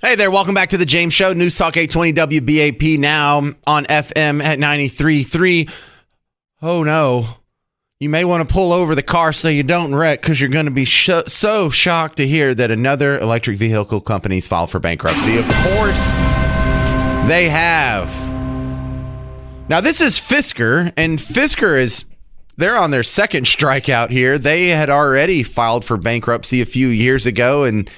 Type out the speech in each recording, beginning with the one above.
Hey there, welcome back to the James Show. News Talk 820 WBAP, now on FM at 93.3. Oh no, you may want to pull over the car so you don't wreck, because you're going to be so shocked to hear that another electric vehicle company's filed for bankruptcy. Of course, they have. Now this is Fisker, and Fisker they're on their second strikeout here. They had already filed for bankruptcy a few years ago, and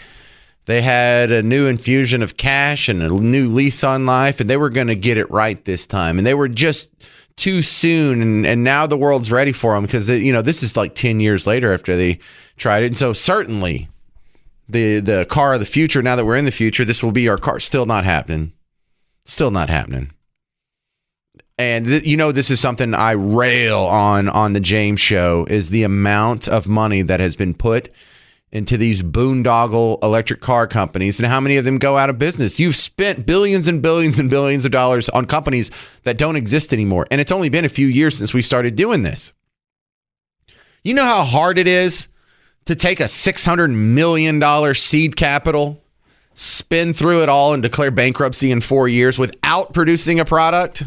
they had a new infusion of cash and a new lease on life, and they were going to get it right this time. And they were just too soon, and now the world's ready for them, because this is like 10 years later after they tried it. And so certainly the car of the future, now that we're in the future, this will be our car. Still not happening. Still not happening. And this is something I rail on the James Show, is the amount of money that has been put into these boondoggle electric car companies, and how many of them go out of business. You've spent billions and billions and billions of dollars on companies that don't exist anymore. And it's only been a few years since we started doing this. You know how hard it is to take a $600 million seed capital, spin through it all, and declare bankruptcy in 4 years without producing a product?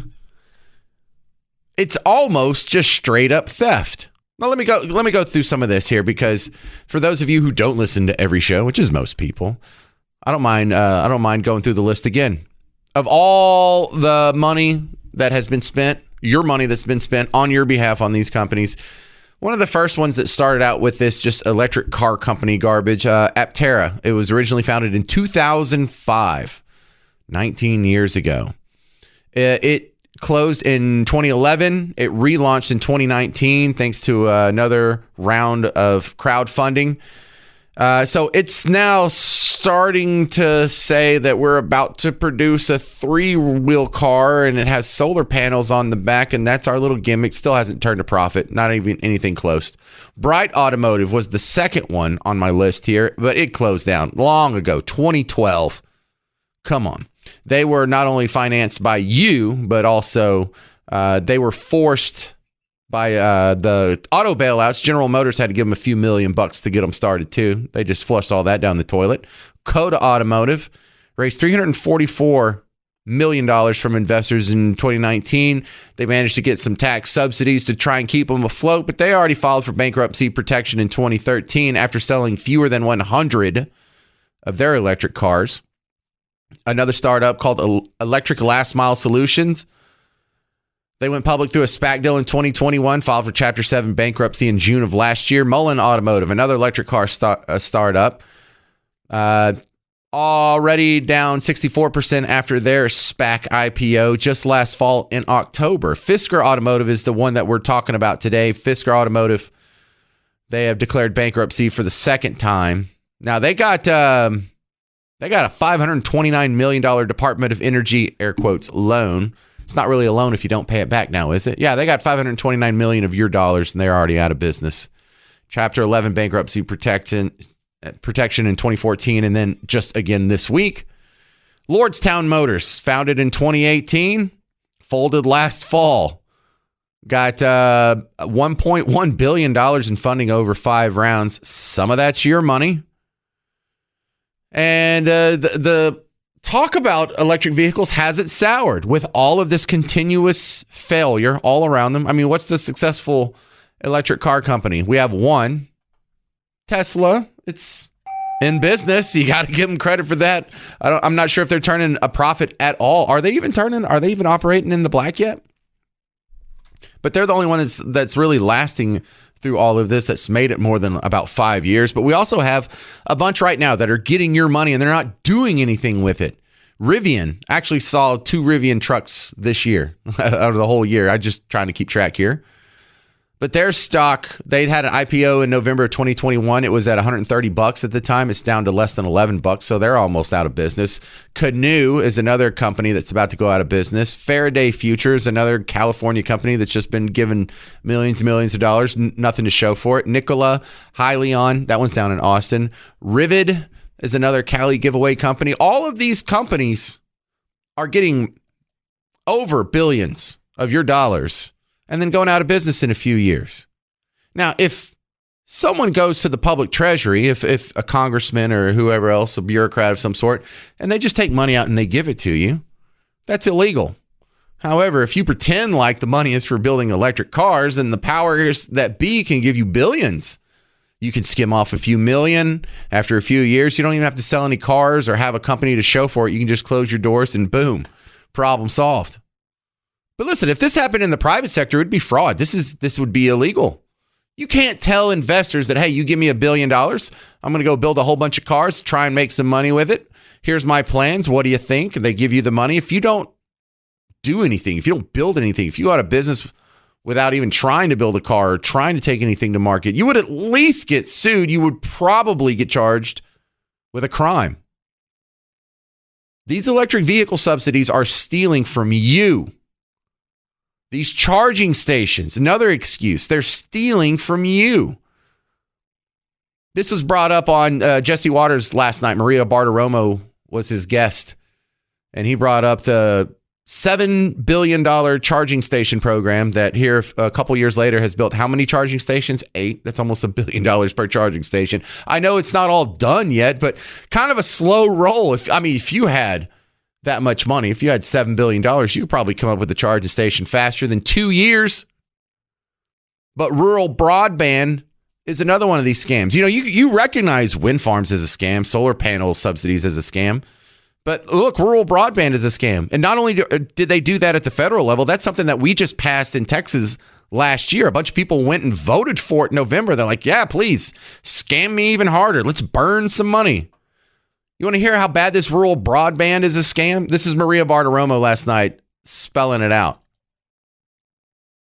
It's almost just straight up theft. Now, let me go through some of this here, because for those of you who don't listen to every show, which is most people, I don't mind going through the list again. Of all the money that has been spent, your money that's been spent on your behalf on these companies, one of the first ones that started out with this just electric car company garbage, Aptera. It was originally founded in 2005, 19 years ago. It closed in 2011. It relaunched in 2019 thanks to another round of crowdfunding. So it's now starting to say that we're about to produce a 3-wheel car, and it has solar panels on the back, and that's our little gimmick. Still hasn't turned a profit, not even anything close. Bright Automotive was the second one on my list here, but it closed down long ago, 2012. Come on. They were not only financed by you, but also they were forced by the auto bailouts. General Motors had to give them a few $1 million to get them started too. They just flushed all that down the toilet. Coda Automotive raised $344 million from investors in 2019. They managed to get some tax subsidies to try and keep them afloat, but they already filed for bankruptcy protection in 2013 after selling fewer than 100 of their electric cars. Another startup called Electric Last Mile Solutions. They went public through a SPAC deal in 2021, filed for Chapter 7 bankruptcy in June of last year. Mullen Automotive, another electric car startup, already down 64% after their SPAC IPO just last fall in October. Fisker Automotive is the one that we're talking about today. Fisker Automotive, they have declared bankruptcy for the second time. Now, they got a $529 million Department of Energy, air quotes, loan. It's not really a loan if you don't pay it back now, is it? Yeah, they got $529 million of your dollars, and they're already out of business. Chapter 11 bankruptcy protection in 2014, and then just again this week. Lordstown Motors, founded in 2018, folded last fall. Got $1.1 billion in funding over 5 rounds. Some of that's your money. And the talk about electric vehicles hasn't soured with all of this continuous failure all around them. I mean, what's the successful electric car company? We have one, Tesla. It's in business. You got to give them credit for that. I'm not sure if they're turning a profit at all. Are they even operating in the black yet? But they're the only one that's really lasting through all of this, that's made it more than about 5 years. But we also have a bunch right now that are getting your money and they're not doing anything with it. Rivian actually saw 2 Rivian trucks this year out of the whole year. I'm just trying to keep track here. But their stock, they'd had an IPO in November of 2021. It was at $130 at the time. It's down to less than $11, so they're almost out of business. Canoe is another company that's about to go out of business. Faraday Futures, another California company that's just been given millions and millions of dollars, nothing to show for it. Nikola, Hyliion, that one's down in Austin. Rivid is another Cali giveaway company. All of these companies are getting over billions of your dollars and then going out of business in a few years. Now, if someone goes to the public treasury, if a congressman or whoever else, a bureaucrat of some sort, and they just take money out and they give it to you, that's illegal. However, if you pretend like the money is for building electric cars and the powers that be can give you billions, you can skim off a few million. After a few years, you don't even have to sell any cars or have a company to show for it. You can just close your doors and boom, problem solved. But listen, if this happened in the private sector, it'd be fraud. This would be illegal. You can't tell investors that, hey, you give me $1 billion, I'm going to go build a whole bunch of cars, try and make some money with it. Here's my plans. What do you think? And they give you the money. If you don't do anything, if you don't build anything, if you go out of business without even trying to build a car or trying to take anything to market, you would at least get sued. You would probably get charged with a crime. These electric vehicle subsidies are stealing from you. These charging stations, another excuse, they're stealing from you. This was brought up on Jesse Waters last night. Maria Bartiromo was his guest, and he brought up the $7 billion charging station program that here a couple years later has built how many charging stations? 8. That's almost $1 billion per charging station. I know it's not all done yet, but kind of a slow roll. If you had that much money, if you had $7 billion, you could probably come up with a charging station faster than 2 years. But rural broadband is another one of these scams. You recognize wind farms as a scam, solar panel subsidies as a scam. But look, rural broadband is a scam. And not only did they do that at the federal level, that's something that we just passed in Texas last year. A bunch of people went and voted for it in November. They're like, yeah, please scam me even harder. Let's burn some money. You want to hear how bad this rural broadband is a scam? This is Maria Bartiromo last night spelling it out.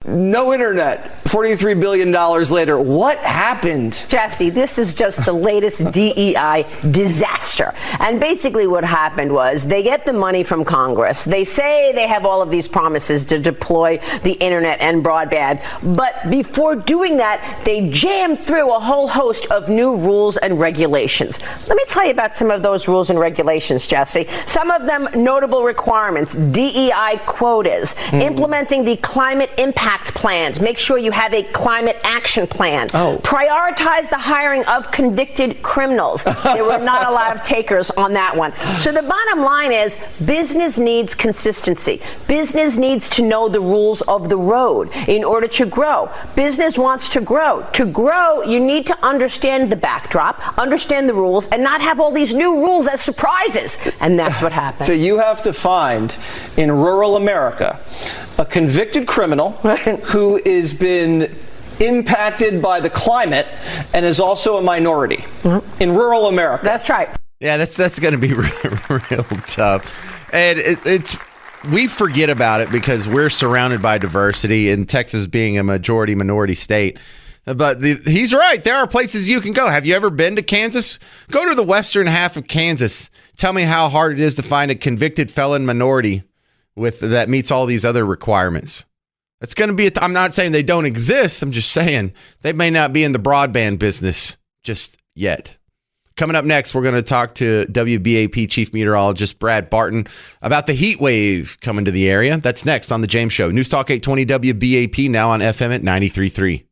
No internet. $43 billion later. What happened? Jesse, this is just the latest DEI disaster. And basically what happened was they get the money from Congress. They say they have all of these promises to deploy the internet and broadband. But before doing that, they jammed through a whole host of new rules and regulations. Let me tell you about some of those rules and regulations, Jesse. Some of them notable requirements, DEI quotas, implementing the climate impact plans. Make sure you have a climate action plan. Prioritize the hiring of convicted criminals. There were not a lot of takers on that one. So the bottom line is business needs consistency. Business needs to know the rules of the road in order to grow. Business wants to grow. To grow, you need to understand the backdrop, understand the rules, and not have all these new rules as surprises. And that's what happened. So you have to find in rural America a convicted criminal who has been impacted by the climate and is also a minority in rural America. That's right. Yeah, that's going to be real tough. And we forget about it because we're surrounded by diversity, and Texas being a majority minority state. But he's right. There are places you can go. Have you ever been to Kansas? Go to the western half of Kansas. Tell me how hard it is to find a convicted felon minority that meets all these other requirements. It's going to be, I'm not saying they don't exist. I'm just saying they may not be in the broadband business just yet. Coming up next, we're going to talk to WBAP Chief Meteorologist Brad Barton about the heat wave coming to the area. That's next on The James Show. News Talk 820 WBAP, now on FM at 93.3.